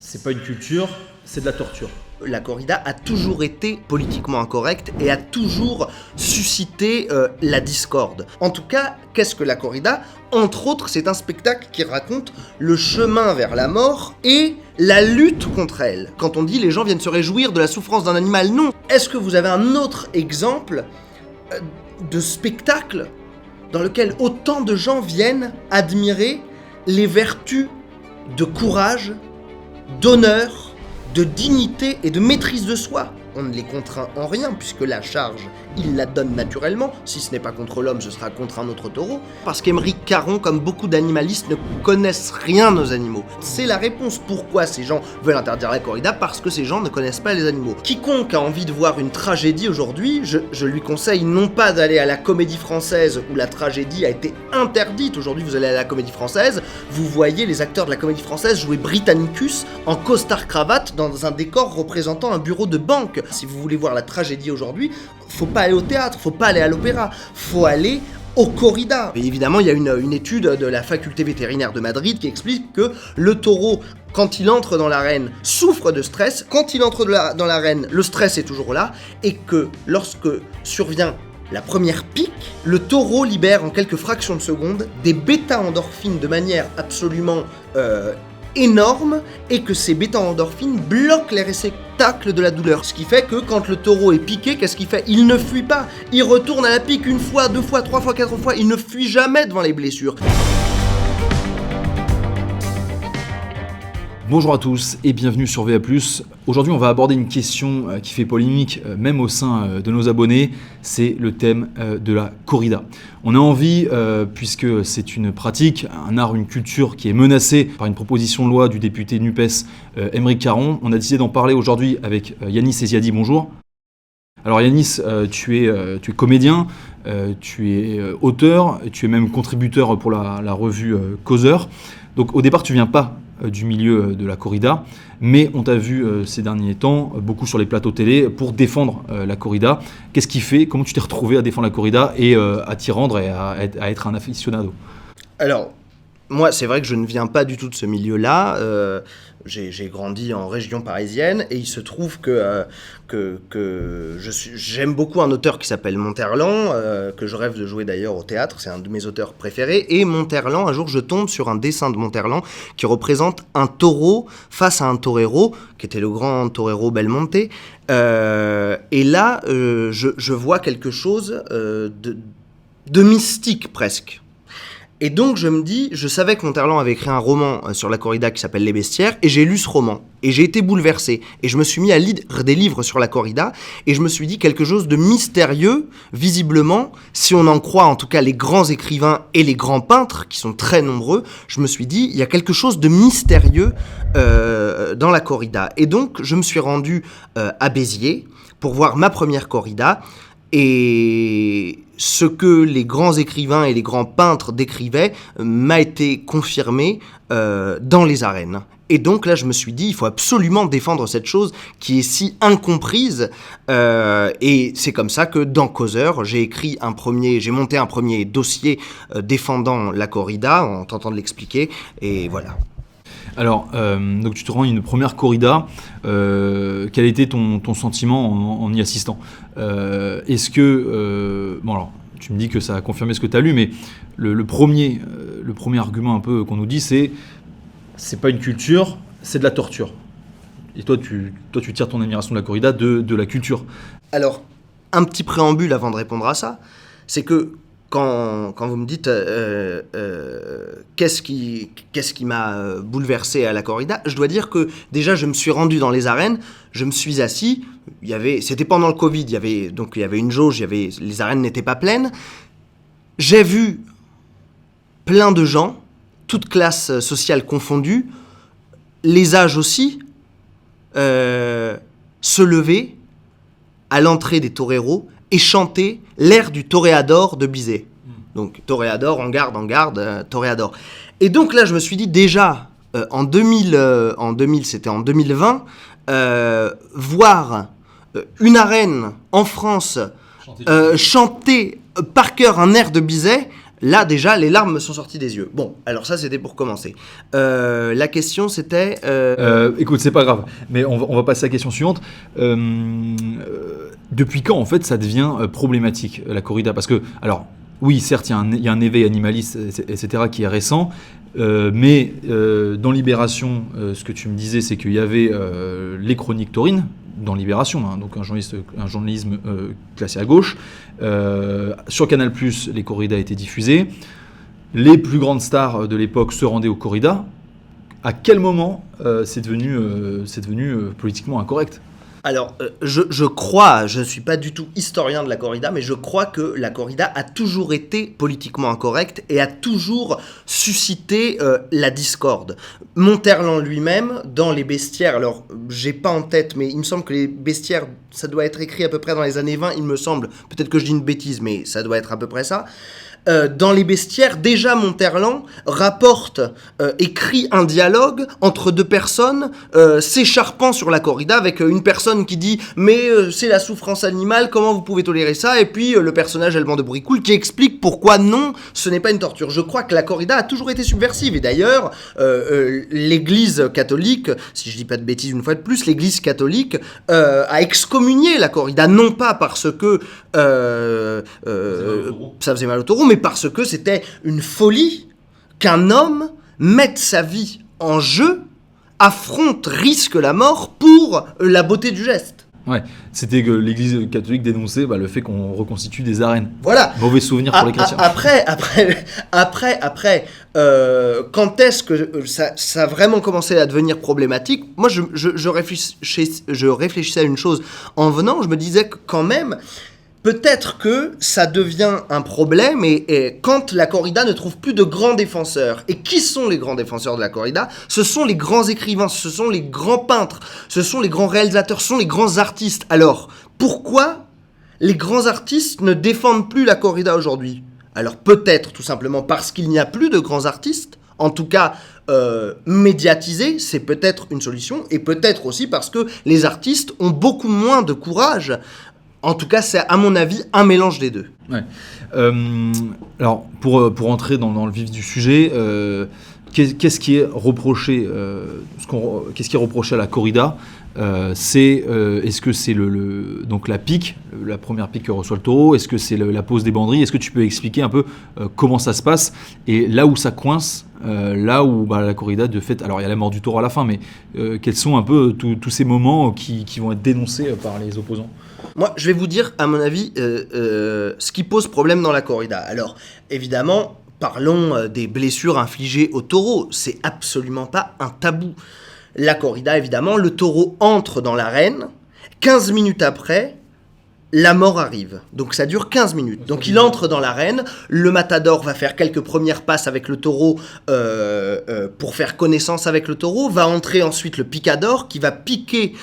C'est pas une culture, c'est de la torture. La corrida a toujours été politiquement incorrecte et a toujours suscité la discorde. En tout cas, qu'est-ce que la corrida ? Entre autres, c'est un spectacle qui raconte le chemin vers la mort et la lutte contre elle. Quand on dit les gens viennent se réjouir de la souffrance d'un animal, non. Est-ce que vous avez un autre exemple de spectacle dans lequel autant de gens viennent admirer les vertus de courage, d'honneur, de dignité et de maîtrise de soi? On ne les contraint en rien, puisque la charge, il la donne naturellement. Si ce n'est pas contre l'homme, ce sera contre un autre taureau. Parce qu'Émeric Caron, comme beaucoup d'animalistes, ne connaissent rien aux animaux. C'est la réponse pourquoi ces gens veulent interdire la corrida, parce que ces gens ne connaissent pas les animaux. Quiconque a envie de voir une tragédie aujourd'hui, je lui conseille non pas d'aller à la Comédie Française, où la tragédie a été interdite. Aujourd'hui, vous allez à la Comédie Française, vous voyez les acteurs de la Comédie Française jouer Britannicus en costard-cravate dans un décor représentant un bureau de banque. Si vous voulez voir la tragédie aujourd'hui, faut pas aller au théâtre, faut pas aller à l'opéra, faut aller au corrida. Et évidemment, il y a une étude de la faculté vétérinaire de Madrid qui explique que le taureau, quand il entre dans l'arène, souffre de stress. Quand il entre dans l'arène, le stress est toujours là, et que lorsque survient la première pique, le taureau libère en quelques fractions de seconde des bêta-endorphines de manière absolument énorme, et que ces bêta-endorphines bloquent les réceptacles de la douleur. Ce qui fait que quand le taureau est piqué, qu'est-ce qu'il fait ? Il ne fuit pas. Il retourne à la pique une fois, deux fois, trois fois, quatre fois. Il ne fuit jamais devant les blessures. Bonjour à tous et bienvenue sur VA+. Aujourd'hui, on va aborder une question qui fait polémique même au sein de nos abonnés, c'est le thème de la corrida. On a envie, puisque c'est une pratique, un art, une culture qui est menacée par une proposition de loi du député NUPES Émeric Caron, on a décidé d'en parler aujourd'hui avec Yanis Eziadi. Bonjour. Alors Yanis, tu es comédien, tu es auteur, tu es même contributeur pour la revue Causeur. Donc au départ, tu viens pas du milieu de la corrida, mais on t'a vu ces derniers temps beaucoup sur les plateaux télé pour défendre la corrida. Qu'est-ce qui fait, comment tu t'es retrouvé à défendre la corrida et à t'y rendre et à être un aficionado ? Alors, moi, c'est vrai que je ne viens pas du tout de ce milieu-là. J'ai grandi en région parisienne et il se trouve que j'aime beaucoup un auteur qui s'appelle Monterland, que je rêve de jouer d'ailleurs au théâtre, c'est un de mes auteurs préférés. Et Monterland, un jour je tombe sur un dessin de Monterland qui représente un taureau face à un torero, qui était le grand torero Belmonte. Et là, je vois quelque chose de mystique presque. Et donc je me dis, je savais que Monterland avait écrit un roman sur la corrida qui s'appelle Les Bestiaires, et j'ai lu ce roman, et j'ai été bouleversé, et je me suis mis à lire des livres sur la corrida, et je me suis dit quelque chose de mystérieux, visiblement, si on en croit en tout cas les grands écrivains et les grands peintres, qui sont très nombreux, je me suis dit, il y a quelque chose de mystérieux dans la corrida. Et donc je me suis rendu à Béziers pour voir ma première corrida, et ce que les grands écrivains et les grands peintres décrivaient m'a été confirmé dans les arènes. Et donc là, je me suis dit, il faut absolument défendre cette chose qui est si incomprise. Et c'est comme ça que dans Causeur, j'ai monté un premier dossier défendant la corrida, en tentant de l'expliquer, et voilà. Alors, donc tu te rends une première corrida. Quel était ton sentiment en y assistant ? Est-ce que... bon alors, tu me dis que ça a confirmé ce que tu as lu, mais le premier argument un peu qu'on nous dit, c'est pas une culture, c'est de la torture. Et toi, tu tires ton admiration de la corrida de la culture. Alors, un petit préambule avant de répondre à ça, c'est que quand vous me dites qu'est-ce qui m'a bouleversé à la corrida, je dois dire que déjà je me suis rendu dans les arènes, je me suis assis, c'était pendant le Covid, il y avait une jauge, les arènes n'étaient pas pleines. J'ai vu plein de gens, toutes classes sociales confondues, les âges aussi, se lever à l'entrée des toreros et chanter l'air du Toréador de Bizet. Donc Toréador, en garde, Toréador. Et donc là, je me suis dit déjà, en 2000, c'était en 2020, voir une arène en France chanter par cœur un air de Bizet, Là, déjà, les larmes me sont sorties des yeux. Bon, alors ça, c'était pour commencer. La question, c'était... Écoute, c'est pas grave, mais on va passer à la question suivante. Depuis quand, en fait, ça devient problématique, la corrida? Parce que, alors, oui, certes, il y a un éveil animaliste, etc., qui est récent, mais dans Libération, ce que tu me disais, c'est qu'il y avait les chroniques taurines, dans Libération, hein, donc un journalisme classé à gauche. Sur Canal+, les corridas étaient diffusées. Les plus grandes stars de l'époque se rendaient aux corridas. À quel moment c'est devenu politiquement incorrect? Alors, je crois, je ne suis pas du tout historien de la corrida, mais je crois que la corrida a toujours été politiquement incorrecte et a toujours suscité la discorde. Monterland lui-même, dans les bestiaires, alors j'ai pas en tête, mais il me semble que les bestiaires, ça doit être écrit à peu près dans les années 20, il me semble, peut-être que je dis une bêtise, mais ça doit être à peu près ça. Dans les bestiaires, déjà Monterland rapporte, écrit un dialogue entre deux personnes s'écharpant sur la corrida, avec une personne qui dit « mais c'est la souffrance animale, comment vous pouvez tolérer ça ?» et puis le personnage allemand de Bricoul qui explique pourquoi non, ce n'est pas une torture. Je crois que la corrida a toujours été subversive, et d'ailleurs l'église catholique, si je dis pas de bêtises une fois de plus, l'église catholique a excommunié la corrida, non pas parce que ça faisait mal au taureau, mais parce que c'était une folie qu'un homme mette sa vie en jeu, affronte, risque la mort pour la beauté du geste. Ouais, c'était que l'Église catholique dénonçait le fait qu'on reconstitue des arènes. Voilà. Mauvais souvenir pour les chrétiens. Après, quand est-ce que ça a vraiment commencé à devenir problématique? Moi, je réfléchissais à une chose en venant. Je me disais que quand même, peut-être que ça devient un problème et quand la corrida ne trouve plus de grands défenseurs. Et qui sont les grands défenseurs de la corrida? Ce sont les grands écrivains, ce sont les grands peintres, ce sont les grands réalisateurs, ce sont les grands artistes. Alors, pourquoi les grands artistes ne défendent plus la corrida aujourd'hui? Alors peut-être tout simplement parce qu'il n'y a plus de grands artistes, en tout cas médiatisés, c'est peut-être une solution, et peut-être aussi parce que les artistes ont beaucoup moins de courage. En tout cas, c'est à mon avis un mélange des deux. Ouais. Alors, pour entrer dans le vif du sujet, qu'est-ce qui est reproché qu'est-ce qui est reproché à la corrida? Est-ce que c'est donc la pique, la première pique que reçoit le taureau? Est-ce que c'est la pose des banderilles? Est-ce que tu peux expliquer un peu comment ça se passe et là où ça coince, là où la corrida de fait, alors il y a la mort du taureau à la fin, mais quels sont un peu tous ces moments qui vont être dénoncés par les opposants? Moi, je vais vous dire, à mon avis, ce qui pose problème dans la corrida. Alors, évidemment, parlons des blessures infligées au taureau. C'est absolument pas un tabou. La corrida, évidemment, le taureau entre dans l'arène. 15 minutes après, la mort arrive. Donc ça dure 15 minutes. Donc il entre dans l'arène, le matador va faire quelques premières passes avec le taureau pour faire connaissance avec le taureau, va entrer ensuite le picador qui va piquer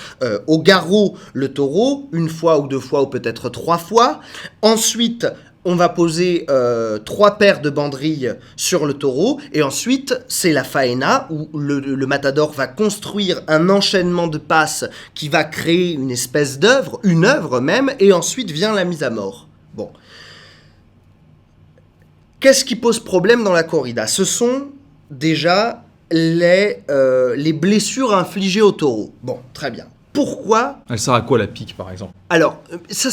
au garrot le taureau, une fois ou deux fois ou peut-être 3 fois. Ensuite, on va poser 3 paires de banderilles sur le taureau, et ensuite, c'est la faena, où le matador va construire un enchaînement de passes qui va créer une espèce d'œuvre, une œuvre même, et ensuite vient la mise à mort. Bon. Qu'est-ce qui pose problème dans la corrida? Ce sont déjà les blessures infligées au taureau. Bon, très bien. Pourquoi? Elle sert à quoi la pique, par exemple? Alors, ça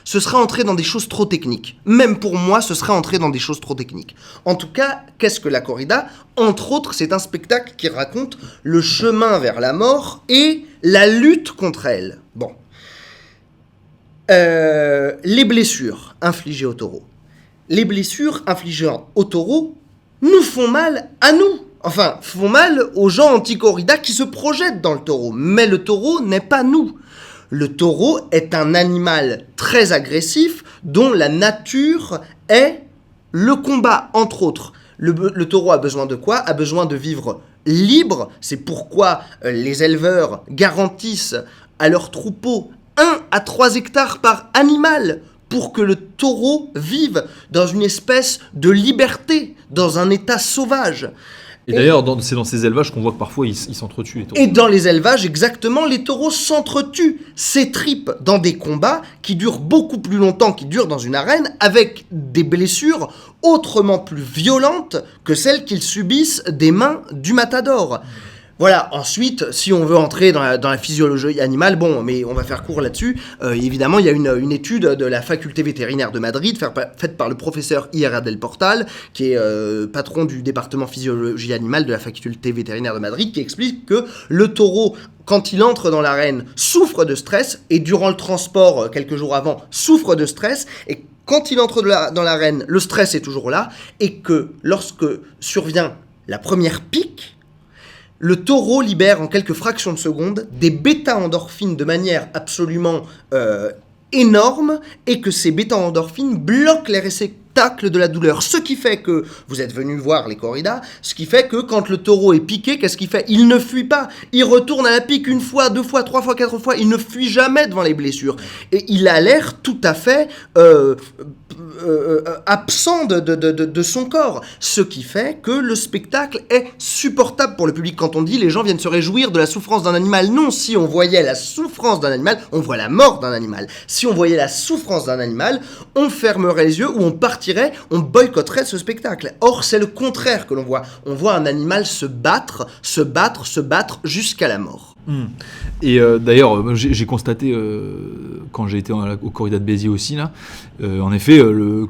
ce serait entrer dans des choses trop techniques. Même pour moi, ce serait entrer dans des choses trop techniques. En tout cas, qu'est-ce que la corrida? Entre autres, c'est un spectacle qui raconte le chemin vers la mort et la lutte contre elle. Bon. Les blessures infligées au taureau. Les blessures infligées au taureau nous font mal à nous. Enfin, font mal aux gens anti-corrida qui se projettent dans le taureau. Mais le taureau n'est pas nous. Le taureau est un animal très agressif dont la nature est le combat, entre autres. Le taureau a besoin de quoi? A besoin de vivre libre. C'est pourquoi les éleveurs garantissent à leurs troupeaux 1 à 3 hectares par animal pour que le taureau vive dans une espèce de liberté, dans un état sauvage. Et d'ailleurs, c'est dans ces élevages qu'on voit que parfois ils s'entretuent les taureaux. Et dans les élevages, exactement, les taureaux s'entretuent, s'étripent dans des combats qui durent beaucoup plus longtemps, qui durent dans une arène, avec des blessures autrement plus violentes que celles qu'ils subissent des mains du matador. Voilà, ensuite, si on veut entrer dans la physiologie animale, bon, mais on va faire court là-dessus. Évidemment, il y a une étude de la faculté vétérinaire de Madrid, faite par le professeur Ira del Portal, qui est patron du département physiologie animale de la faculté vétérinaire de Madrid, qui explique que le taureau, quand il entre dans l'arène, souffre de stress, et durant le transport, quelques jours avant, souffre de stress, et quand il entre dans l'arène, le stress est toujours là, et que lorsque survient la première pique, le taureau libère en quelques fractions de secondes des bêta-endorphines de manière absolument énorme, et que ces bêta-endorphines bloquent les réceptacles de la douleur. Ce qui fait que, vous êtes venu voir les corridas, ce qui fait que quand le taureau est piqué, qu'est-ce qu'il fait ? Il ne fuit pas. Il retourne à la pique 1 fois, 2 fois, 3 fois, 4 fois. Il ne fuit jamais devant les blessures. Et il a l'air tout à fait absent de son corps. Ce qui fait que le spectacle est supportable pour le public. Quand on dit les gens viennent se réjouir de la souffrance d'un animal, non, si on voyait la souffrance d'un animal, on voit la mort d'un animal. Si on voyait la souffrance d'un animal, on fermerait les yeux ou on partirait, on boycotterait ce spectacle. Or, c'est le contraire que l'on voit. On voit un animal se battre jusqu'à la mort. Et d'ailleurs, j'ai constaté quand j'ai été au corrida de Béziers aussi, là, en effet,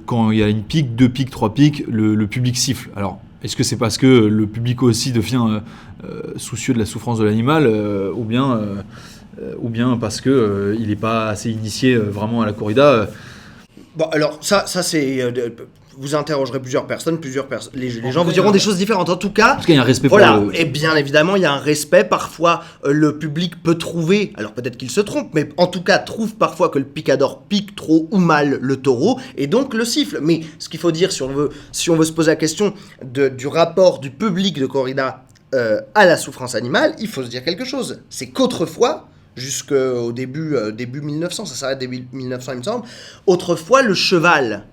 quand il y a une pique, 2 piques, 3 piques, le public siffle. Alors, est-ce que c'est parce que le public aussi devient soucieux de la souffrance de l'animal, ou bien parce que il n'est pas assez initié vraiment à la corrida Bon, alors ça c'est... vous interrogerez plusieurs personnes, les gens vous diront des choses différentes. En tout cas, parce qu'il y a un respect voilà, pour et bien évidemment, il y a un respect. Parfois, le public peut trouver, alors peut-être qu'il se trompe, mais en tout cas, trouve parfois que le picador pique trop ou mal le taureau, et donc le siffle. Mais ce qu'il faut dire, si on veut se poser la question du rapport du public de corrida à la souffrance animale, il faut se dire quelque chose. C'est qu'autrefois, jusqu'au début 1900, ça s'arrête début 1900 il me semble, autrefois le cheval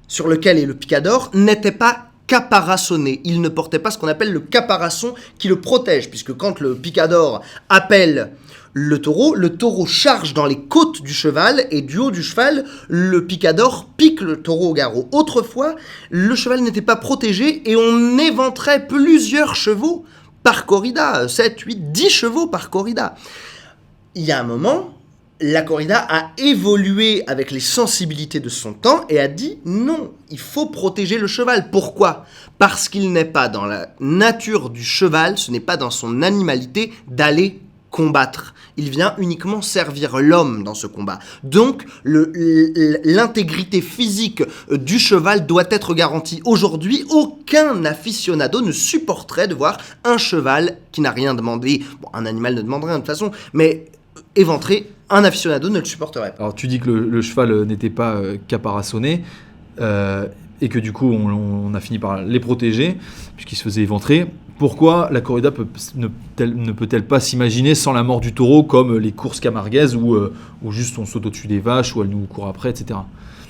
sur lequel est le picador n'était pas caparaçonné. Il ne portait pas ce qu'on appelle le caparaçon qui le protège, puisque quand le picador appelle le taureau charge dans les côtes du cheval, et du haut du cheval, le picador pique le taureau au garrot. Autrefois, le cheval n'était pas protégé et on éventrait plusieurs chevaux par corrida, 7, 8, 10 chevaux par corrida. Il y a un moment, la corrida a évolué avec les sensibilités de son temps et a dit non, il faut protéger le cheval. Pourquoi ? Parce qu'il n'est pas dans la nature du cheval, ce n'est pas dans son animalité d'aller combattre. Il vient uniquement servir l'homme dans ce combat. Donc, l'intégrité physique du cheval doit être garantie. Aujourd'hui, aucun aficionado ne supporterait de voir un cheval qui n'a rien demandé. Bon, un animal ne demande rien de toute façon, mais éventrer, un aficionado ne le supporterait pas. Alors tu dis que le cheval n'était pas caparaçonné, et que du coup on a fini par les protéger puisqu'ils se faisaient éventrer. Pourquoi la corrida ne peut-elle pas s'imaginer sans la mort du taureau, comme les courses camarguaises où juste on saute au-dessus des vaches, où elles nous courent après, etc.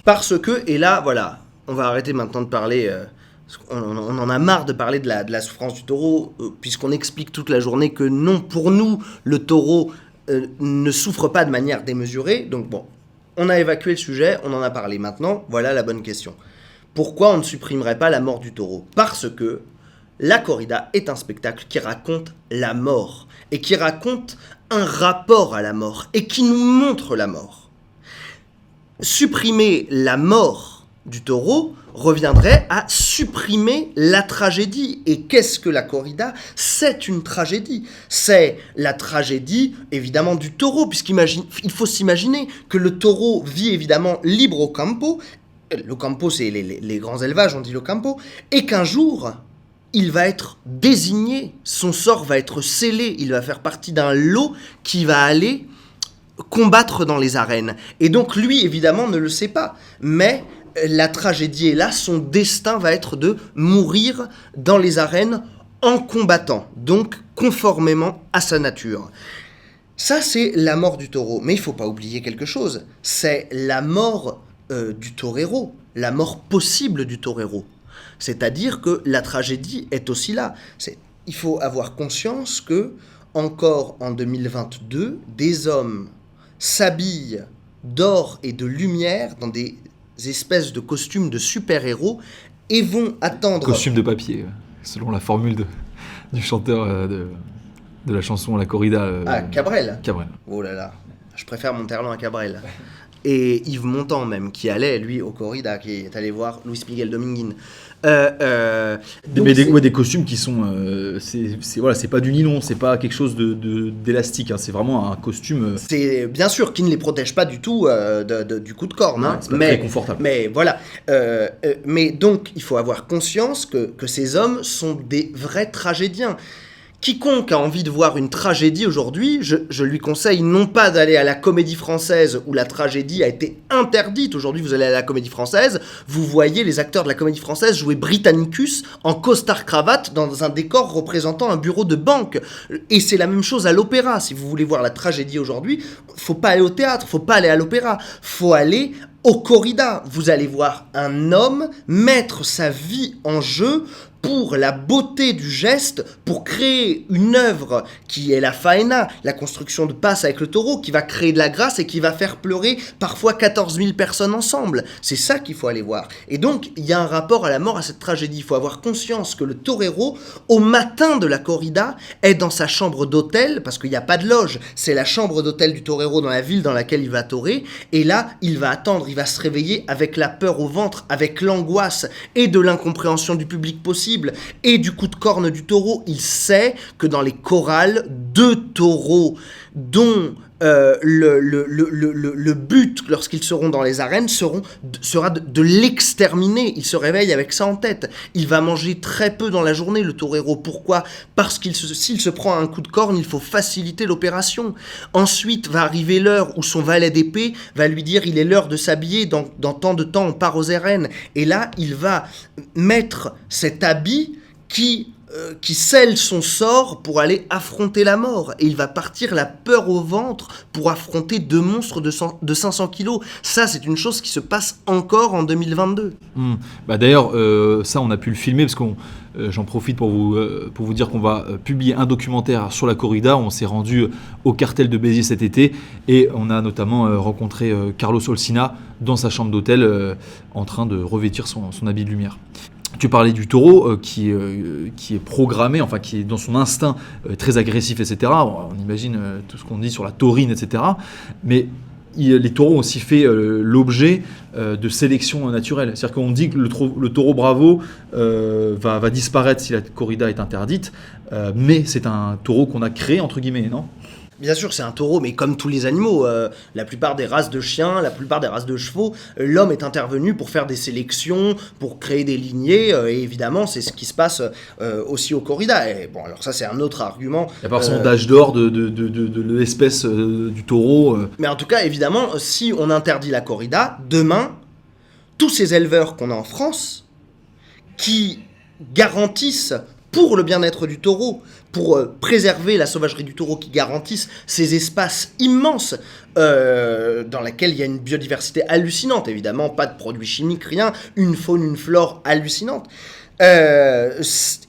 Parce que, et là voilà, on va arrêter maintenant de parler... on en a marre de parler de la souffrance du taureau, puisqu'on explique toute la journée que non, pour nous, le taureau ne souffre pas de manière démesurée. Donc bon, on a évacué le sujet, on en a parlé. Maintenant, voilà la bonne question. Pourquoi on ne supprimerait pas la mort du taureau ? Parce que la corrida est un spectacle qui raconte la mort, et qui raconte un rapport à la mort, et qui nous montre la mort. Supprimer la mort du taureau reviendrait à supprimer la tragédie. Et qu'est-ce que la corrida ? C'est une tragédie. C'est la tragédie, évidemment, du taureau, puisqu'il faut s'imaginer que le taureau vit évidemment libre au campo. Le campo, c'est les grands élevages, on dit le campo. Et qu'un jour, il va être désigné, son sort va être scellé, il va faire partie d'un lot qui va aller combattre dans les arènes. Et donc lui, évidemment, ne le sait pas. Mais la tragédie est là, son destin va être de mourir dans les arènes en combattant, donc conformément à sa nature. Ça, c'est la mort du taureau. Mais il ne faut pas oublier quelque chose, c'est la mort du torero, la mort possible du torero. C'est-à-dire que la tragédie est aussi là. il faut avoir conscience que, encore en 2022, des hommes s'habillent d'or et de lumière dans des espèces de costumes de super-héros et vont attendre... Costume de papier, selon la formule du chanteur de la chanson La Corrida. Cabrel. Cabrel. Oh là là, je préfère Monterland à Cabrel. Et Yves Montand même, qui allait, lui, au corrida, qui est allé voir Luis Miguel Dominguín. Des costumes qui sont... c'est pas du nylon, c'est pas quelque chose d'élastique, hein, c'est vraiment un costume... C'est bien sûr qui ne les protège pas du tout du coup de corne. Hein, c'est pas très confortable. Mais voilà. Mais donc, il faut avoir conscience que ces hommes sont des vrais tragédiens. Quiconque a envie de voir une tragédie aujourd'hui, je lui conseille non pas d'aller à la Comédie Française où la tragédie a été interdite. Aujourd'hui, vous allez à la Comédie Française, vous voyez les acteurs de la Comédie Française jouer Britannicus en costard-cravate dans un décor représentant un bureau de banque. Et c'est la même chose à l'opéra. Si vous voulez voir la tragédie aujourd'hui, faut pas aller au théâtre, faut pas aller à l'opéra, faut aller au corrida. Vous allez voir un homme mettre sa vie en jeu pour la beauté du geste, pour créer une œuvre qui est la faena, la construction de passe avec le taureau, qui va créer de la grâce et qui va faire pleurer parfois 14 000 personnes ensemble. C'est ça qu'il faut aller voir. Et donc, il y a un rapport à la mort, à cette tragédie. Il faut avoir conscience que le torero, au matin de la corrida, est dans sa chambre d'hôtel, parce qu'il n'y a pas de loge, c'est la chambre d'hôtel du torero dans la ville dans laquelle il va torer, et là, il va attendre, il va se réveiller avec la peur au ventre, avec l'angoisse et de l'incompréhension du public possible, et du coup de corne du taureau. Il sait que dans les chorales, 2 taureaux dont le but, lorsqu'ils seront dans les arènes, sera de l'exterminer. Il se réveille avec ça en tête. Il va manger très peu dans la journée, le torero. Pourquoi ? Parce s'il se prend un coup de corne, il faut faciliter l'opération. Ensuite va arriver l'heure où son valet d'épée va lui dire il est l'heure de s'habiller, dans tant de temps on part aux arènes. Et là, il va mettre cet habit qui scelle son sort pour aller affronter la mort. Et il va partir la peur au ventre pour affronter 2 monstres de 500 kilos. Ça, c'est une chose qui se passe encore en 2022. D'ailleurs, ça, on a pu le filmer parce que j'en profite pour vous dire qu'on va publier un documentaire sur la corrida. On s'est rendu au cartel de Béziers cet été et on a notamment rencontré Carlos Olsina dans sa chambre d'hôtel en train de revêtir son habit de lumière. Tu parlais du taureau qui est programmé, enfin qui est dans son instinct très agressif, etc. On imagine tout ce qu'on dit sur la taurine, etc. Mais les taureaux ont aussi fait l'objet de sélection naturelle. C'est-à-dire qu'on dit que le taureau bravo va disparaître si la corrida est interdite, mais c'est un taureau qu'on a créé, entre guillemets, non ? Bien sûr, c'est un taureau, mais comme tous les animaux, la plupart des races de chiens, la plupart des races de chevaux, l'homme est intervenu pour faire des sélections, pour créer des lignées, et évidemment, c'est ce qui se passe aussi au corrida. Et bon, alors ça, c'est un autre argument. Il n'y a pas forcément d'âge d'or de l'espèce du taureau. Mais en tout cas, évidemment, si on interdit la corrida, demain, tous ces éleveurs qu'on a en France, qui garantissent pour le bien-être du taureau, pour préserver la sauvagerie du taureau, qui garantissent ces espaces immenses dans lesquels il y a une biodiversité hallucinante, évidemment, pas de produits chimiques, rien, une faune, une flore hallucinante.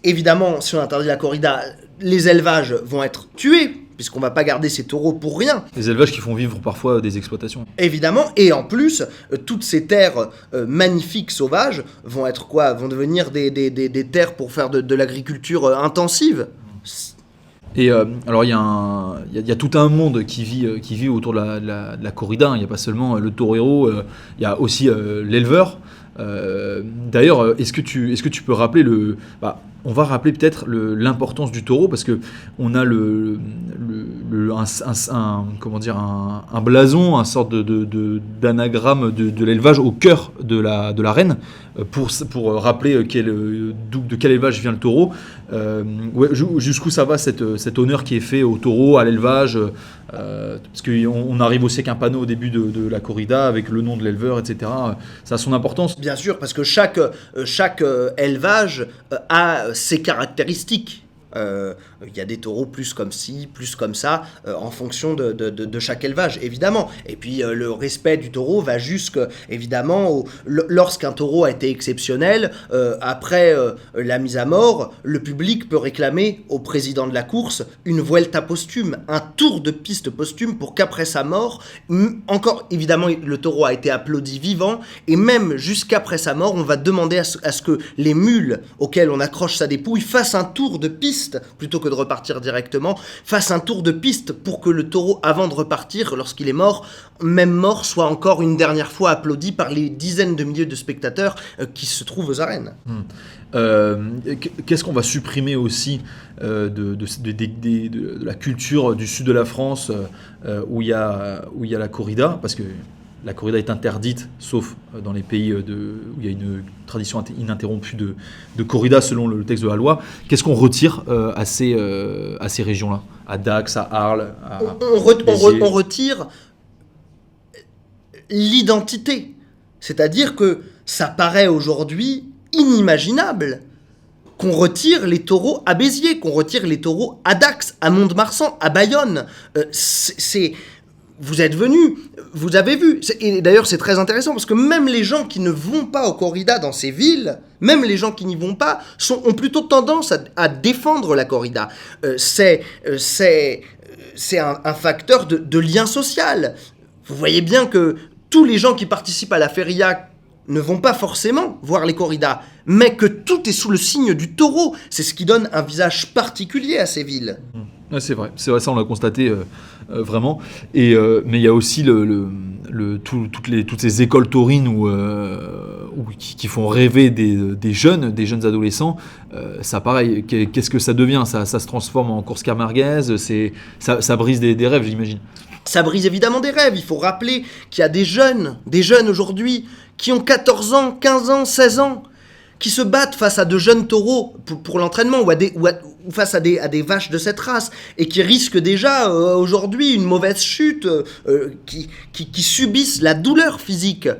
Évidemment, si on interdit la corrida, les élevages vont être tués, puisqu'on va pas garder ces taureaux pour rien. Des élevages qui font vivre parfois des exploitations. Évidemment, et en plus, toutes ces terres magnifiques, sauvages, vont être quoi ? Vont devenir des terres pour faire de l'agriculture intensive. Et alors il y a tout un monde qui vit autour de la corrida. Il n'y a pas seulement le torero, il y a aussi l'éleveur. D'ailleurs, est-ce que tu peux rappeler on va rappeler peut-être l'importance du taureau, parce que on a un blason, un sorte d'anagramme de l'élevage au cœur de l'arène, pour rappeler de quel élevage vient le taureau. Jusqu'où ça va cet honneur qui est fait au taureau, à l'élevage, parce qu'on arrive aussi avec un panneau au début de la corrida avec le nom de l'éleveur, etc. Ça a son importance. Bien sûr, parce que chaque élevage a ses caractéristiques. Il y a des taureaux plus comme ci, plus comme ça, en fonction de chaque élevage, évidemment. Et puis le respect du taureau va jusque, évidemment, lorsqu'un taureau a été exceptionnel, après la mise à mort, le public peut réclamer au président de la course une vuelta posthume, un tour de piste posthume pour qu'après sa mort, encore évidemment le taureau a été applaudi vivant, et même jusqu'après sa mort, on va demander à ce que les mules auxquelles on accroche sa dépouille fassent un tour de piste, plutôt que de repartir directement, fassent un tour de piste pour que le taureau, avant de repartir, lorsqu'il est mort, même mort, soit encore une dernière fois applaudi par les dizaines de milliers de spectateurs qui se trouvent aux arènes. Qu'est-ce qu'on va supprimer aussi de la culture du sud de la France où il y a la corrida, parce que la corrida est interdite, sauf dans les pays où il y a une tradition ininterrompue de corrida selon le texte de la loi. Qu'est-ce qu'on retire à ces régions-là, à Dax, à Arles, on retire l'identité. C'est-à-dire que ça paraît aujourd'hui inimaginable qu'on retire les taureaux à Béziers, qu'on retire les taureaux à Dax, à Mont-de-Marsan, à Bayonne. Vous êtes venus, vous avez vu. Et d'ailleurs, c'est très intéressant parce que même les gens qui ne vont pas aux corridas dans ces villes, même les gens qui n'y vont pas, ont plutôt tendance à défendre la corrida. C'est un facteur de lien social. Vous voyez bien que tous les gens qui participent à la feria ne vont pas forcément voir les corridas, mais que tout est sous le signe du taureau. C'est ce qui donne un visage particulier à ces villes. Ouais, c'est vrai, ça on l'a constaté vraiment. Mais il y a aussi toutes ces écoles taurines qui font rêver des jeunes adolescents. Ça pareil, qu'est-ce que ça devient ? Ça se transforme en course camarguaise, ça brise des rêves, j'imagine. Ça brise évidemment des rêves. Il faut rappeler qu'il y a des jeunes aujourd'hui, qui ont 14 ans, 15 ans, 16 ans, qui se battent face à de jeunes taureaux pour l'entraînement ou face à des vaches de cette race et qui risquent déjà aujourd'hui une mauvaise chute, qui subissent la douleur physique.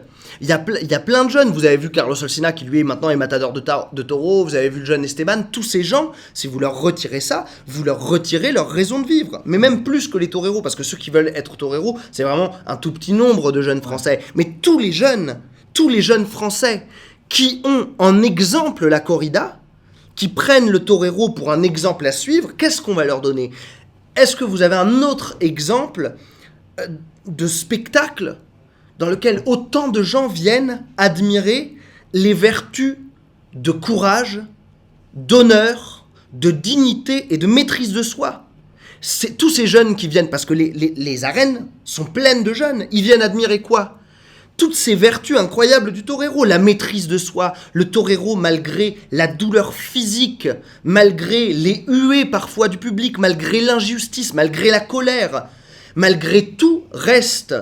Il y a plein de jeunes, vous avez vu Carlos Olsina qui lui est maintenant matador de taureaux, vous avez vu le jeune Esteban, tous ces gens, si vous leur retirez ça, vous leur retirez leur raison de vivre. Mais même plus que les toreros, parce que ceux qui veulent être toreros, c'est vraiment un tout petit nombre de jeunes français. Mais tous les jeunes français qui ont en exemple la corrida, qui prennent le torero pour un exemple à suivre, qu'est-ce qu'on va leur donner ? Est-ce que vous avez un autre exemple de spectacle dans lequel autant de gens viennent admirer les vertus de courage, d'honneur, de dignité et de maîtrise de soi ? C'est tous ces jeunes qui viennent, parce que les arènes sont pleines de jeunes, ils viennent admirer quoi ? Toutes ces vertus incroyables du torero, la maîtrise de soi, le torero malgré la douleur physique, malgré les huées parfois du public, malgré l'injustice, malgré la colère, malgré tout reste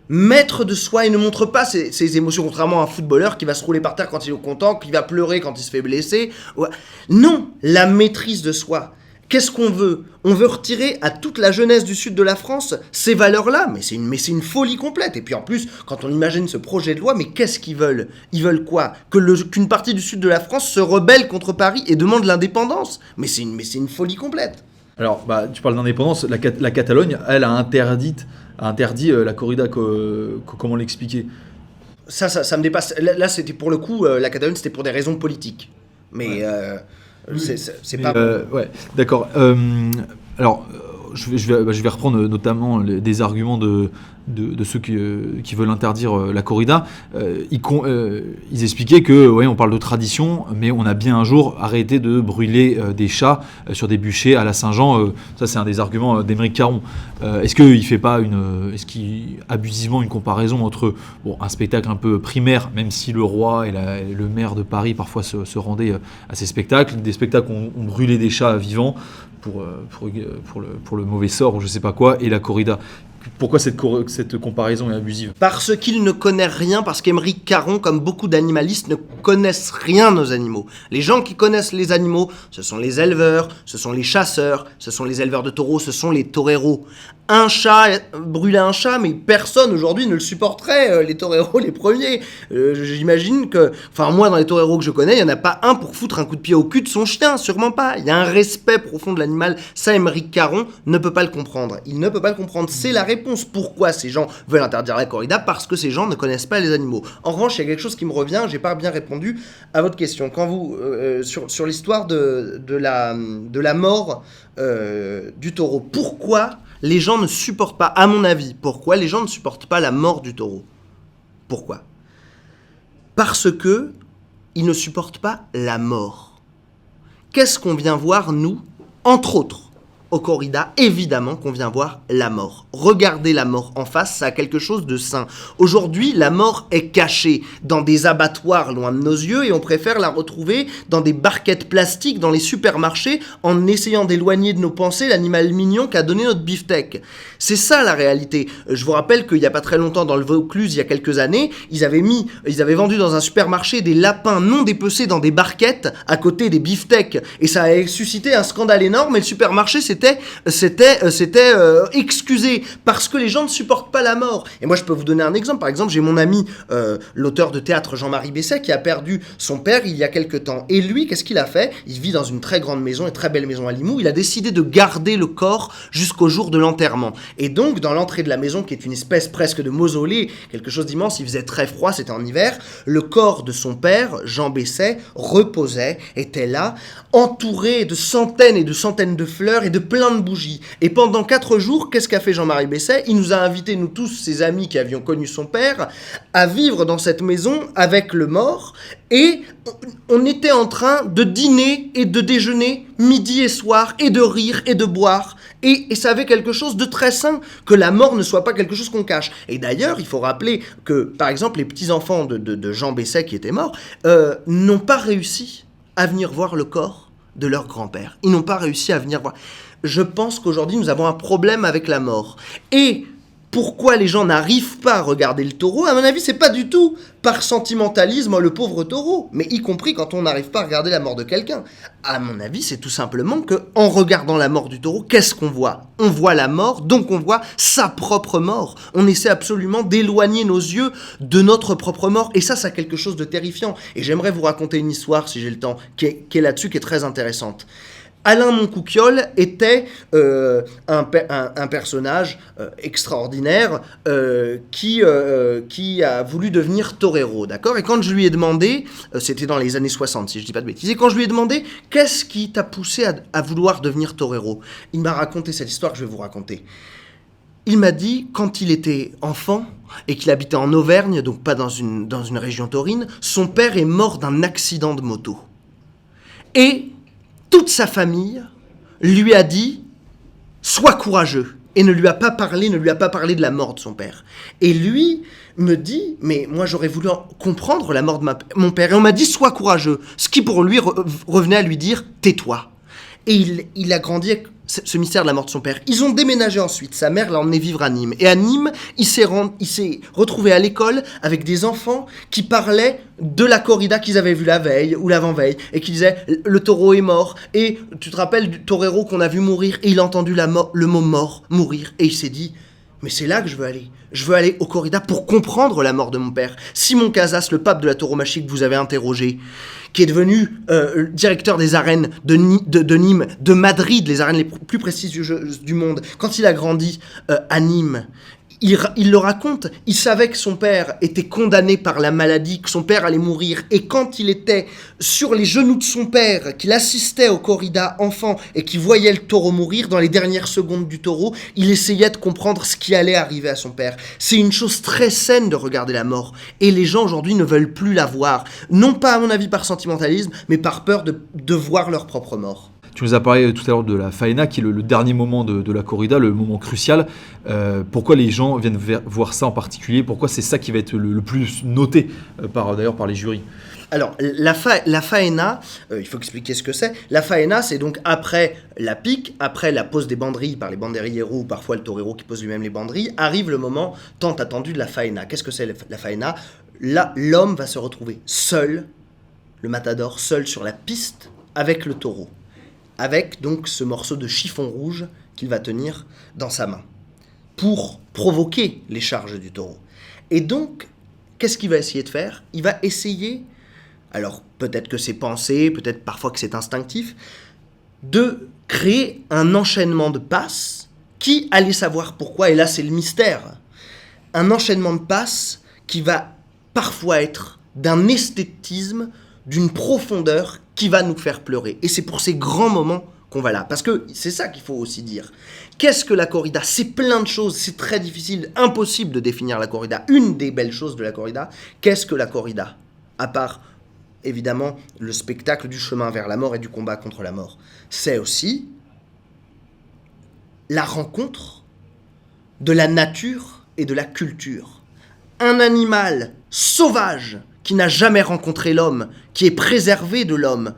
maître de soi et ne montre pas ses émotions, contrairement à un footballeur qui va se rouler par terre quand il est content, qui va pleurer quand il se fait blesser. Non, la maîtrise de soi. Qu'est-ce qu'on veut ? On veut retirer à toute la jeunesse du sud de la France ces valeurs-là, mais c'est une folie complète. Et puis en plus, quand on imagine ce projet de loi, mais qu'est-ce qu'ils veulent ? Ils veulent quoi ? Qu'une partie du sud de la France se rebelle contre Paris et demande l'indépendance ? Mais c'est une folie complète. Alors, tu parles d'indépendance, la Catalogne, elle a interdit la corrida, comment l'expliquer ? Ça me dépasse. Là, c'était pour le coup, la Catalogne, c'était pour des raisons politiques. Mais... Ouais. C'est pas bon. Ouais, d'accord. Alors, je vais reprendre notamment des arguments de ceux qui veulent interdire la corrida. Ils expliquaient que, on parle de tradition, mais on a bien un jour arrêté de brûler des chats sur des bûchers à la Saint-Jean. Ça, c'est un des arguments d'Émeric Caron. Est-ce qu'il fait pas abusivement une comparaison entre un spectacle un peu primaire, même si le roi et le maire de Paris parfois se rendaient à ces spectacles, des spectacles où on brûlait des chats vivants pour le mauvais sort ou je sais pas quoi, et la corrida. Pourquoi cette comparaison est abusive? Parce qu'il ne connaît rien, parce qu'Émeric Caron, comme beaucoup d'animalistes, ne connaissent rien aux animaux. Les gens qui connaissent les animaux, ce sont les éleveurs, ce sont les chasseurs, ce sont les éleveurs de taureaux, ce sont les toreros. Un chat, brûler un chat, mais personne aujourd'hui ne le supporterait, les toreros les premiers. J'imagine que, enfin moi dans les toreros que je connais, il n'y en a pas un pour foutre un coup de pied au cul de son chien, sûrement pas. Il y a un respect profond de l'animal, ça Émeric Caron ne peut pas le comprendre. Il ne peut pas le comprendre, c'est la réponse. Pourquoi ces gens veulent interdire la corrida? Parce que ces gens ne connaissent pas les animaux. En revanche, il y a quelque chose qui me revient, j'ai pas bien répondu à votre question. Quand vous, sur l'histoire de la mort du taureau, pourquoi les gens ne supportent pas, à mon avis, pourquoi les gens ne supportent pas la mort du taureau? Pourquoi? Parce que ils ne supportent pas la mort. Qu'est-ce qu'on vient voir, nous, entre autres, au corrida? Évidemment qu'on vient voir la mort. Regarder la mort en face, ça a quelque chose de sain. Aujourd'hui, la mort est cachée dans des abattoirs loin de nos yeux et on préfère la retrouver dans des barquettes plastiques dans les supermarchés en essayant d'éloigner de nos pensées l'animal mignon qu'a donné notre beefsteak. C'est ça la réalité. Je vous rappelle qu'il n'y a pas très longtemps, dans le Vaucluse, il y a quelques années, ils avaient vendu dans un supermarché des lapins non dépecés dans des barquettes à côté des beefsteaks. Et ça a suscité un scandale énorme et le supermarché s'était excusé parce que les gens ne supportent pas la mort. Et moi, je peux vous donner un exemple. Par exemple, j'ai mon ami, l'auteur de théâtre Jean-Marie Besset, qui a perdu son père il y a quelque temps. Et lui, qu'est-ce qu'il a fait? Il vit dans une très grande maison, une très belle maison à Limoux. Il a décidé de garder le corps jusqu'au jour de l'enterrement. Et donc, dans l'entrée de la maison, qui est une espèce presque de mausolée, quelque chose d'immense, il faisait très froid, c'était en hiver, le corps de son père, Jean Besset, reposait, était là, entouré de centaines et de centaines de fleurs et de plein de bougies. Et pendant 4 jours, qu'est-ce qu'a fait Jean-Marie Besset? Il nous a invités, nous tous, ses amis qui avions connu son père, à vivre dans cette maison avec le mort. Et on était en train de dîner et de déjeuner midi et soir, et de rire et de boire. Et ça avait quelque chose de très sain, que la mort ne soit pas quelque chose qu'on cache. Et d'ailleurs, il faut rappeler que, par exemple, les petits-enfants de Jean Besset qui étaient morts n'ont pas réussi à venir voir le corps de leur grand-père. Ils n'ont pas réussi à venir voir. Je pense qu'aujourd'hui, nous avons un problème avec la mort. Et pourquoi les gens n'arrivent pas à regarder le taureau? À mon avis, c'est pas du tout par sentimentalisme, le pauvre taureau, mais y compris quand on n'arrive pas à regarder la mort de quelqu'un. À mon avis, c'est tout simplement que, en regardant la mort du taureau, qu'est-ce qu'on voit? On voit la mort, donc on voit sa propre mort. On essaie absolument d'éloigner nos yeux de notre propre mort, et ça a quelque chose de terrifiant. Et j'aimerais vous raconter une histoire, si j'ai le temps, qui est là-dessus, qui est très intéressante. Alain Moncouquiole était un personnage extraordinaire qui a voulu devenir torero, d'accord? Et quand je lui ai demandé, c'était dans les années 60 si je dis pas de bêtises, et quand je lui ai demandé qu'est-ce qui t'a poussé à vouloir devenir torero, il m'a raconté cette histoire que je vais vous raconter. Il m'a dit, quand il était enfant et qu'il habitait en Auvergne, donc pas dans une région taurine, son père est mort d'un accident de moto. Et toute sa famille lui a dit « Sois courageux » et ne lui a pas parlé de la mort de son père. Et lui me dit « Mais moi j'aurais voulu comprendre la mort de mon père. » Et on m'a dit « Sois courageux », ce qui pour lui revenait à lui dire « Tais-toi ». Et il a grandi avec ce mystère de la mort de son père. Ils ont déménagé ensuite. Sa mère l'a emmené vivre à Nîmes. Et à Nîmes, il s'est retrouvé à l'école avec des enfants qui parlaient de la corrida qu'ils avaient vue la veille ou l'avant-veille et qui disaient « Le taureau est mort ». Et tu te rappelles du torero qu'on a vu mourir? Et il a entendu le mot « mort », « mourir ». Et il s'est dit « Mais c'est là que je veux aller. Je veux aller au corrida pour comprendre la mort de mon père. » Simon Casas, le pape de la tauromachie que vous avez interrogé, qui est devenu directeur des arènes de Nîmes, de Madrid, les arènes les plus prestigieuses du monde. Quand il a grandi à Nîmes, il le raconte, il savait que son père était condamné par la maladie, que son père allait mourir. Et quand il était sur les genoux de son père, qu'il assistait au corrida enfant et qu'il voyait le taureau mourir, dans les dernières secondes du taureau, il essayait de comprendre ce qui allait arriver à son père. C'est une chose très saine de regarder la mort. Et les gens aujourd'hui ne veulent plus la voir. Non pas à mon avis par sentimentalisme, mais par peur de voir leur propre mort. Tu nous as parlé tout à l'heure de la faena, qui est le dernier moment de la corrida, le moment crucial. Pourquoi les gens viennent voir ça en particulier? Pourquoi c'est ça qui va être le plus noté d'ailleurs par les jurys? Alors, la faena, il faut expliquer ce que c'est. La faena, c'est donc après la pique, après la pose des banderilles par les banderilleros ou parfois le torero qui pose lui-même les banderilles, arrive le moment tant attendu de la faena. Qu'est-ce que c'est la faena? Là, l'homme va se retrouver seul, le matador, seul sur la piste avec le taureau, avec donc ce morceau de chiffon rouge qu'il va tenir dans sa main pour provoquer les charges du taureau. Et donc, qu'est-ce qu'il va essayer de faire? Il va essayer, alors peut-être que c'est pensé, peut-être parfois que c'est instinctif, de créer un enchaînement de passes qui, allez savoir pourquoi, et là c'est le mystère, un enchaînement de passes qui va parfois être d'un esthétisme, d'une profondeur qui va nous faire pleurer. Et c'est pour ces grands moments qu'on va là. Parce que c'est ça qu'il faut aussi dire. Qu'est-ce que la corrida? C'est plein de choses, c'est très difficile, impossible de définir la corrida. Une des belles choses de la corrida, qu'est-ce que la corrida? À part évidemment le spectacle du chemin vers la mort et du combat contre la mort. C'est aussi la rencontre de la nature et de la culture. Un animal sauvage qui n'a jamais rencontré l'homme, qui est préservé de l'homme,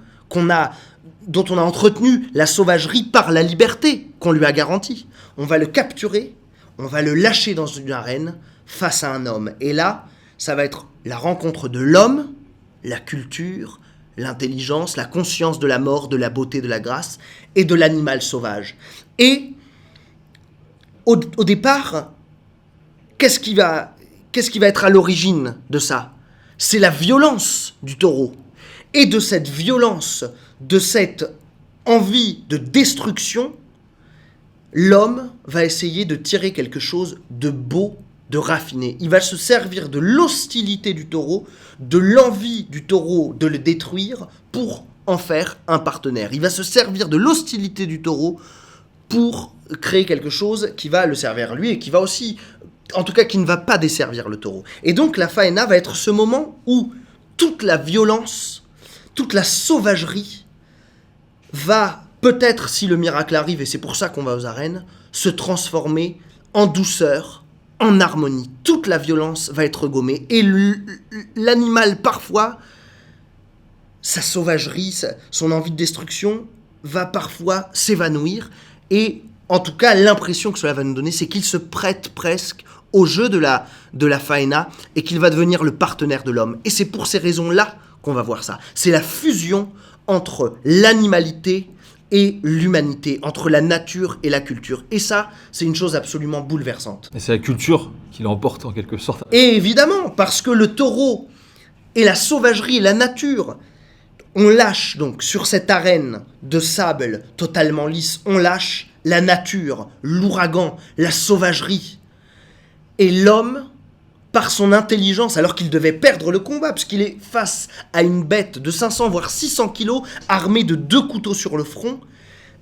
dont on a entretenu la sauvagerie par la liberté qu'on lui a garantie. On va le capturer, on va le lâcher dans une arène face à un homme. Et là, ça va être la rencontre de l'homme, la culture, l'intelligence, la conscience de la mort, de la beauté, de la grâce, et de l'animal sauvage. Et au départ, qu'est-ce qui va être à l'origine de ça? C'est la violence du taureau. Et de cette violence, de cette envie de destruction, l'homme va essayer de tirer quelque chose de beau, de raffiné. Il va se servir de l'hostilité du taureau, de l'envie du taureau de le détruire pour en faire un partenaire. Il va se servir de l'hostilité du taureau pour créer quelque chose qui va le servir lui et qui va aussi, en tout cas qui ne va pas desservir le taureau. Et donc la faena va être ce moment où toute la violence, toute la sauvagerie va, peut-être si le miracle arrive, et c'est pour ça qu'on va aux arènes, se transformer en douceur, en harmonie. Toute la violence va être gommée. Et l'animal, parfois, sa sauvagerie, son envie de destruction, va parfois s'évanouir. Et en tout cas, l'impression que cela va nous donner, c'est qu'il se prête presque au jeu de la faena et qu'il va devenir le partenaire de l'homme. Et c'est pour ces raisons-là qu'on va voir ça. C'est la fusion entre l'animalité et l'humanité, entre la nature et la culture. Et ça, c'est une chose absolument bouleversante. Et c'est la culture qui l'emporte en quelque sorte. Et évidemment, parce que le taureau et la sauvagerie et la nature, on lâche donc sur cette arène de sable totalement lisse, on lâche la nature, l'ouragan, la sauvagerie. Et l'homme, par son intelligence, alors qu'il devait perdre le combat, parce qu'il est face à une bête de 500 voire 600 kilos, armée de 2 couteaux sur le front,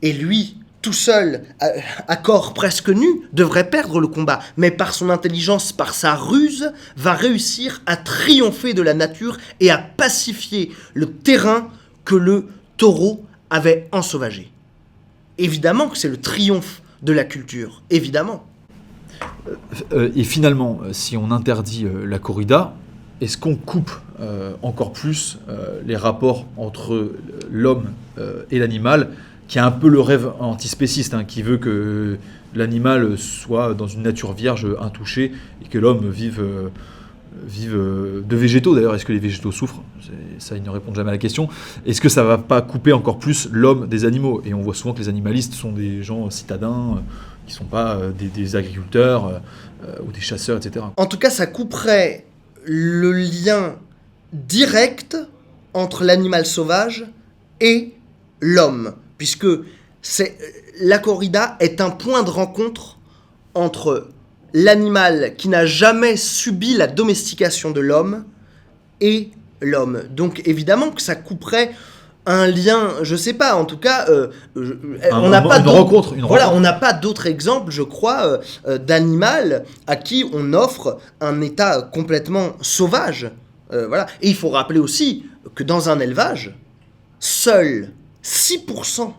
et lui, tout seul, à corps presque nu, devrait perdre le combat. Mais par son intelligence, par sa ruse, va réussir à triompher de la nature et à pacifier le terrain que le taureau avait ensauvagé. Évidemment que c'est le triomphe de la culture, évidemment. Et finalement, si on interdit la corrida, est-ce qu'on coupe encore plus les rapports entre l'homme et l'animal, qui est un peu le rêve antispéciste, qui veut que l'animal soit dans une nature vierge, intouchée, et que l'homme vive de végétaux. D'ailleurs, est-ce que les végétaux souffrent? Ça, ils ne répondent jamais à la question. Est-ce que ça ne va pas couper encore plus l'homme des animaux? Et on voit souvent que les animalistes sont des gens citadins, qui ne sont pas des agriculteurs ou des chasseurs, etc. En tout cas, ça couperait le lien direct entre l'animal sauvage et l'homme, puisque la corrida est un point de rencontre entre l'animal qui n'a jamais subi la domestication de l'homme et l'homme. Donc évidemment que ça couperait un lien, je sais pas, en tout cas, on n'a pas on n'a pas d'autres exemples, je crois, d'animal à qui on offre un état complètement sauvage. Voilà. Et il faut rappeler aussi que dans un élevage, seuls 6%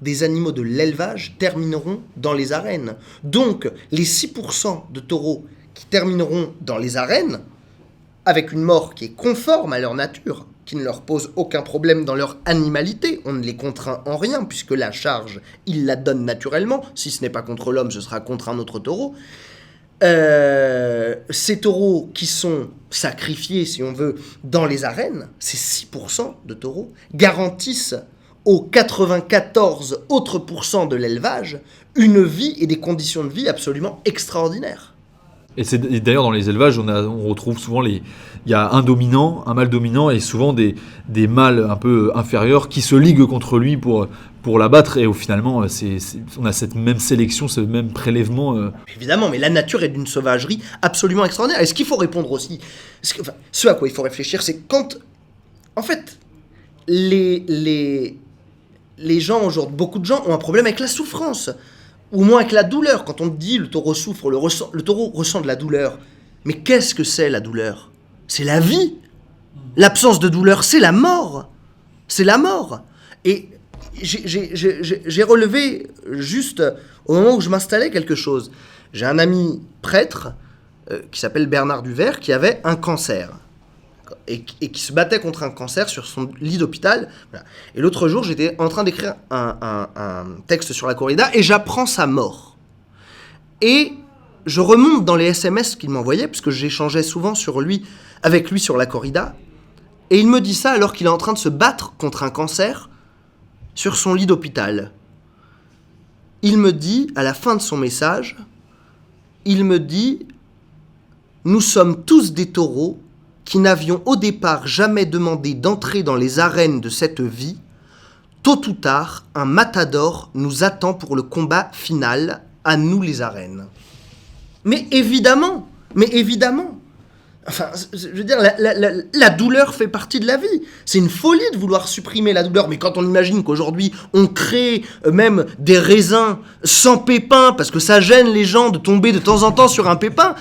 des animaux de l'élevage termineront dans les arènes. Donc, les 6% de taureaux qui termineront dans les arènes, avec une mort qui est conforme à leur nature, qui ne leur pose aucun problème dans leur animalité, on ne les contraint en rien, puisque la charge, ils la donnent naturellement, si ce n'est pas contre l'homme, ce sera contre un autre taureau. Ces taureaux qui sont sacrifiés, si on veut, dans les arènes, ces 6% de taureaux, garantissent aux 94 autres pourcents de l'élevage une vie et des conditions de vie absolument extraordinaires. Et d'ailleurs dans les élevages, on retrouve souvent il y a un dominant, un mâle dominant et souvent des mâles un peu inférieurs qui se liguent contre lui pour l'abattre et finalement on a cette même sélection, ce même prélèvement. Évidemment, mais la nature est d'une sauvagerie absolument extraordinaire. Et ce qu'il faut répondre aussi, ce à quoi il faut réfléchir, c'est quand, en fait, les gens aujourd'hui, beaucoup de gens ont un problème avec la souffrance, ou moins avec la douleur. Quand on dit le taureau souffre, le taureau ressent de la douleur. Mais qu'est-ce que c'est la douleur ? C'est la vie. L'absence de douleur, c'est la mort. C'est la mort. Et j'ai relevé juste au moment où je m'installais quelque chose. J'ai un ami prêtre qui s'appelle Bernard Duvert qui avait un cancer. Et qui se battait contre un cancer sur son lit d'hôpital. Voilà. Et l'autre jour, j'étais en train d'écrire un texte sur la corrida et j'apprends sa mort. Et je remonte dans les SMS qu'il m'envoyait, puisque j'échangeais souvent avec lui sur la corrida. Et il me dit ça alors qu'il est en train de se battre contre un cancer sur son lit d'hôpital. Il me dit, à la fin de son message, il me dit « Nous sommes tous des taureaux qui n'avions au départ jamais demandé d'entrer dans les arènes de cette vie, tôt ou tard, un matador nous attend pour le combat final, à nous les arènes. » Mais évidemment, enfin, je veux dire, la douleur fait partie de la vie. C'est une folie de vouloir supprimer la douleur. Mais quand on imagine qu'aujourd'hui, on crée même des raisins sans pépins, parce que ça gêne les gens de tomber de temps en temps sur un pépin,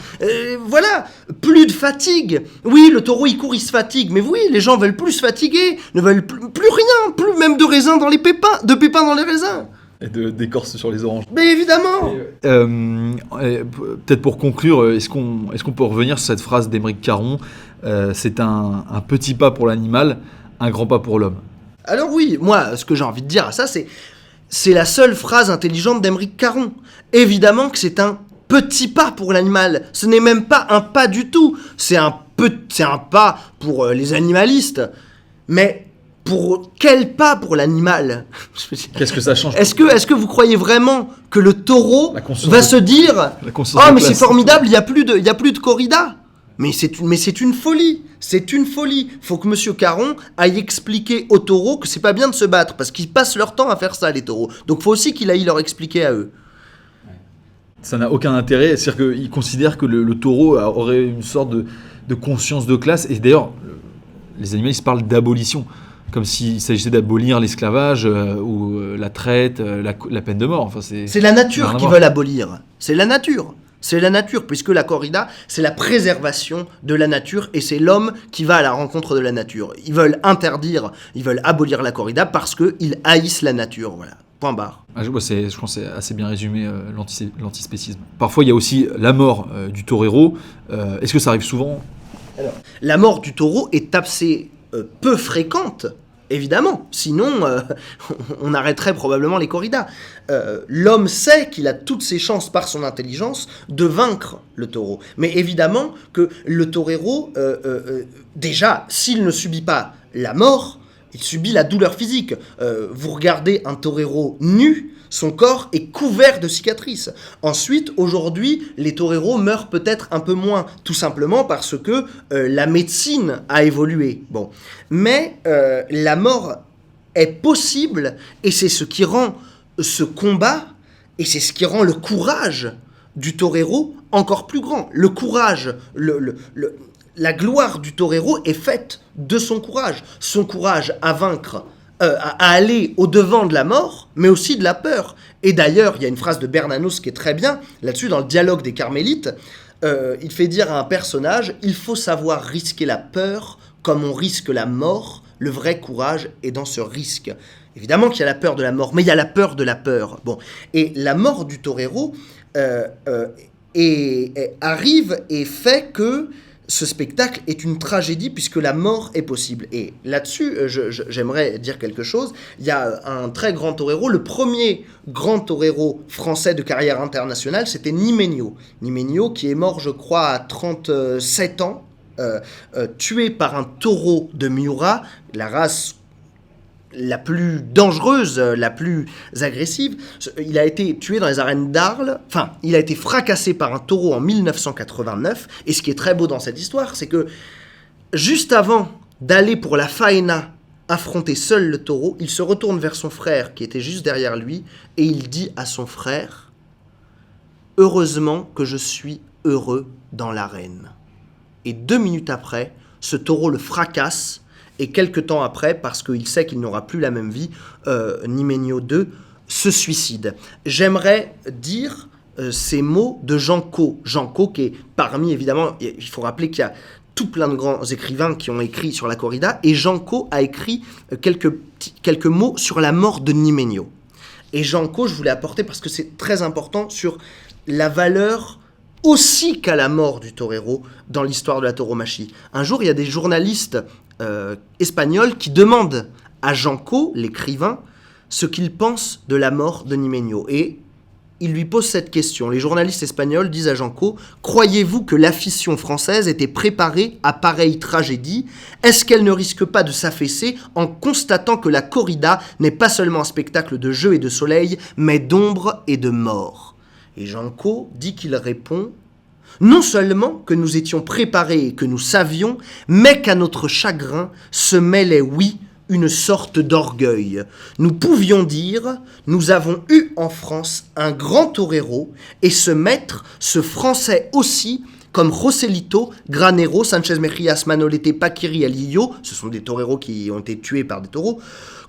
voilà, plus de fatigue. Oui, le taureau, il court, il se fatigue. Mais oui, les gens veulent plus se fatiguer, ne veulent plus rien, plus même de raisins dans les pépins, de pépins dans les raisins. Et d'écorce sur les oranges. Mais évidemment. Peut-être pour conclure, est-ce qu'on peut revenir sur cette phrase d'Aymeric Caron, c'est un petit pas pour l'animal, un grand pas pour l'homme. Alors oui, moi, ce que j'ai envie de dire à ça, c'est la seule phrase intelligente d'Aymeric Caron. Évidemment que c'est un petit pas pour l'animal. Ce n'est même pas un pas du tout. C'est un pas pour les animalistes. Mais pour quel pas pour l'animal ? Qu'est-ce que ça change ? Est-ce que vous croyez vraiment que le taureau va se dire « Oh, mais c'est formidable, il n'y a plus de corrida !» Mais c'est une folie. C'est une folie. Faut que Monsieur Caron aille expliquer aux taureaux que c'est pas bien de se battre, parce qu'ils passent leur temps à faire ça, les taureaux. Donc faut aussi qu'il aille leur expliquer à eux. Ça n'a aucun intérêt. C'est-à-dire qu'ils considèrent que le taureau aurait une sorte de conscience de classe. Et d'ailleurs, les animalistes parlent d'abolition, comme s'il s'agissait d'abolir l'esclavage ou la traite, la peine de mort. Enfin, c'est la nature qu'ils veulent abolir. C'est la nature. C'est la nature, puisque la corrida, c'est la préservation de la nature, et c'est l'homme qui va à la rencontre de la nature. Ils veulent abolir la corrida parce qu'ils haïssent la nature, voilà. Point barre. Je pense que c'est assez bien résumé l'antispécisme. Parfois, il y a aussi la mort du torero. Est-ce que ça arrive souvent ? Alors, la mort du taureau est assez peu fréquente, évidemment. Sinon, on arrêterait probablement les corridas. L'homme sait qu'il a toutes ses chances par son intelligence de vaincre le taureau. Mais évidemment que le torero, déjà, s'il ne subit pas la mort, il subit la douleur physique. Vous regardez un torero nu, son corps est couvert de cicatrices. Ensuite, aujourd'hui, les toreros meurent peut-être un peu moins, tout simplement parce que la médecine a évolué. Bon. Mais la mort est possible, et c'est ce qui rend ce combat, et c'est ce qui rend le courage du torero encore plus grand. Le courage, la gloire du torero est faite de son courage à vaincre, à aller au-devant de la mort, mais aussi de la peur. Et d'ailleurs, il y a une phrase de Bernanos qui est très bien, là-dessus, dans le dialogue des Carmélites, il fait dire à un personnage « Il faut savoir risquer la peur comme on risque la mort Le vrai courage est dans ce risque. Évidemment qu'il y a la peur de la mort, mais il y a la peur de la peur. Bon. Et la mort du torero arrive et fait que ce spectacle est une tragédie puisque la mort est possible. Et là-dessus, j'aimerais dire quelque chose. Il y a un très grand torero. Le premier grand torero français de carrière internationale, c'était Nimeño. Nimeño qui est mort, je crois, à 37 ans, tué par un taureau de Miura, la race la plus dangereuse, la plus agressive. Il a été tué dans les arènes d'Arles, enfin, il a été fracassé par un taureau en 1989, et ce qui est très beau dans cette histoire, c'est que juste avant d'aller pour la faena affronter seul le taureau, il se retourne vers son frère qui était juste derrière lui, et il dit à son frère « Heureusement que je suis heureux dans l'arène ». Et 2 minutes après, ce taureau le fracasse. Et quelques temps après, parce qu'il sait qu'il n'aura plus la même vie, Nimeño II se suicide. J'aimerais dire ces mots de Jean Cau. Jean Cau qui est parmi, évidemment, il faut rappeler qu'il y a tout plein de grands écrivains qui ont écrit sur la corrida, et Jean Cau a écrit quelques mots sur la mort de Nimeño. Et Jean Cau, je voulais apporter, parce que c'est très important, sur la valeur aussi qu'a la mort du torero dans l'histoire de la tauromachie. Un jour, il y a des journalistes espagnols qui demandent à Jean Cau, l'écrivain, ce qu'il pense de la mort de Nimeño. Et il lui pose cette question. Les journalistes espagnols disent à Jean Cau « Croyez-vous que l'afition française était préparée à pareille tragédie ? Est-ce qu'elle ne risque pas de s'affaisser en constatant que la corrida n'est pas seulement un spectacle de jeu et de soleil, mais d'ombre et de mort ?» Et Jean Cau dit qu'il répond « Non seulement que nous étions préparés et que nous savions, mais qu'à notre chagrin se mêlait, oui, une sorte d'orgueil. Nous pouvions dire, nous avons eu en France un grand torero, et ce maître, ce français aussi, comme Joselito, Granero, Sanchez Mejías, Manolete, Paquiri, Alillo, ce sont des toreros qui ont été tués par des taureaux,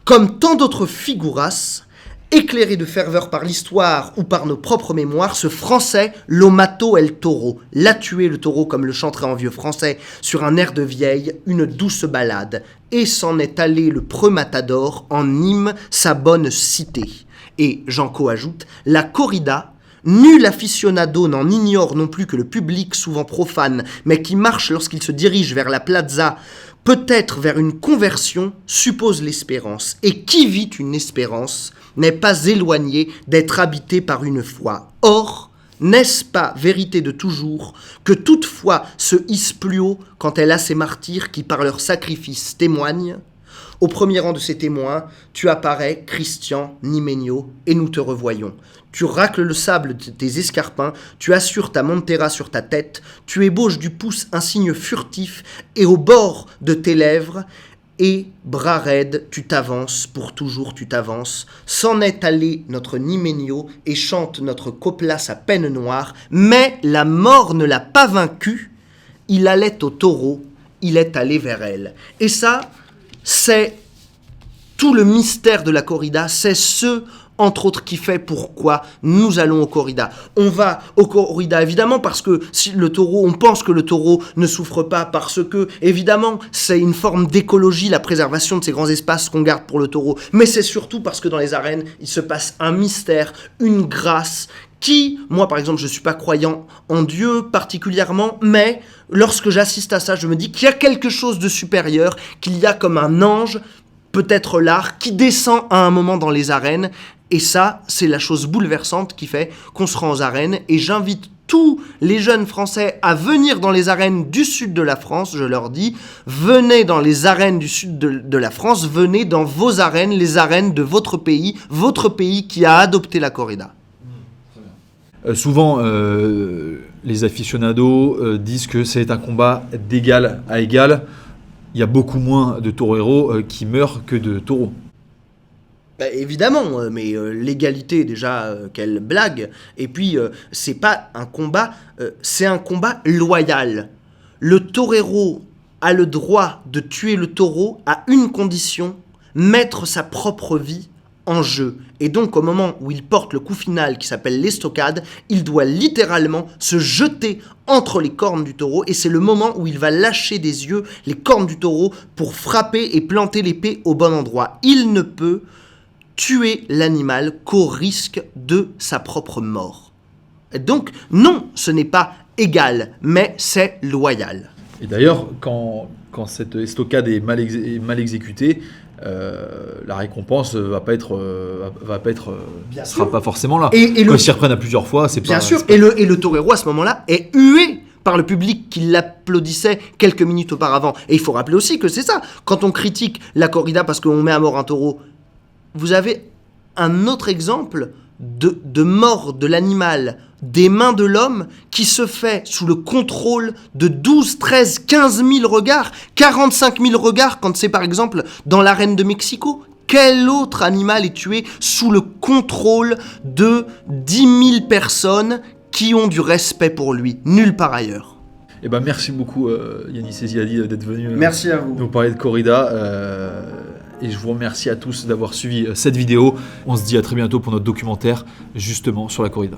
comme tant d'autres figuras, éclairé de ferveur par l'histoire ou par nos propres mémoires, ce français, lo mató el toro, l'a tué le taureau comme le chanterait en vieux français, sur un air de vieille, une douce ballade, et s'en est allé le preux matador, en Nîmes, sa bonne cité. Et Jean Cau ajoute, la corrida, nul aficionado n'en ignore non plus que le public, souvent profane, mais qui marche lorsqu'il se dirige vers la plaza, peut-être vers une conversion, suppose l'espérance. Et qui vit une espérance n'est pas éloigné d'être habité par une foi. Or, n'est-ce pas vérité de toujours que toute foi se hisse plus haut quand elle a ses martyrs qui par leur sacrifice témoignent ? Au premier rang de ces témoins, tu apparais, Christian, Nimeño, et nous te revoyons. Tu racles le sable de tes escarpins, tu assures ta montera sur ta tête, tu ébauches du pouce un signe furtif, et au bord de tes lèvres, et, bras raides, tu t'avances, pour toujours tu t'avances. S'en est allé notre Nimeño, et chante notre copla sa peine noire, mais la mort ne l'a pas vaincu, il allait au taureau, il est allé vers elle. Et ça, c'est tout le mystère de la corrida, c'est ce, entre autres, qui fait pourquoi nous allons au corrida. On va au corrida, évidemment, parce que si le taureau, on pense que le taureau ne souffre pas, parce que, évidemment, c'est une forme d'écologie, la préservation de ces grands espaces qu'on garde pour le taureau, mais c'est surtout parce que dans les arènes, il se passe un mystère, une grâce, qui, moi par exemple, je ne suis pas croyant en Dieu particulièrement, mais lorsque j'assiste à ça, je me dis qu'il y a quelque chose de supérieur, qu'il y a comme un ange, peut-être l'art, qui descend à un moment dans les arènes, et ça, c'est la chose bouleversante qui fait qu'on se rend aux arènes, et j'invite tous les jeunes Français à venir dans les arènes du sud de la France, je leur dis, venez dans les arènes du sud de la France, venez dans vos arènes, les arènes de votre pays qui a adopté la corrida. Souvent, les aficionados disent que c'est un combat d'égal à égal. Il y a beaucoup moins de toreros qui meurent que de taureaux. Bah, évidemment, mais l'égalité, déjà, quelle blague. Et puis, c'est pas un combat, c'est un combat loyal. Le torero a le droit de tuer le taureau à une condition, mettre sa propre vie en jeu. Et donc au moment où il porte le coup final qui s'appelle l'estocade, il doit littéralement se jeter entre les cornes du taureau et c'est le moment où il va lâcher des yeux les cornes du taureau pour frapper et planter l'épée au bon endroit. Il ne peut tuer l'animal qu'au risque de sa propre mort. Et donc non, ce n'est pas égal, mais c'est loyal. Et d'ailleurs, quand cette estocade est mal exécutée, la récompense sera pas forcément là. Quand ils s'y reprennent à plusieurs fois, c'est pas... Bien sûr, pas... et le torero à ce moment-là est hué par le public qui l'applaudissait quelques minutes auparavant. Et il faut rappeler aussi que c'est ça, quand on critique la corrida parce qu'on met à mort un taureau, vous avez un autre exemple de mort de l'animal des mains de l'homme qui se fait sous le contrôle de 12, 13, 15 000 regards, 45 000 regards quand c'est par exemple dans l'arène de Mexico. Quel autre animal est tué sous le contrôle de 10 000 personnes qui ont du respect pour lui? Nulle part ailleurs. Eh ben, merci beaucoup Yanis Eziadi d'être venu Merci à vous. nous parler de corrida. Et je vous remercie à tous d'avoir suivi cette vidéo. On se dit à très bientôt pour notre documentaire justement sur la corrida.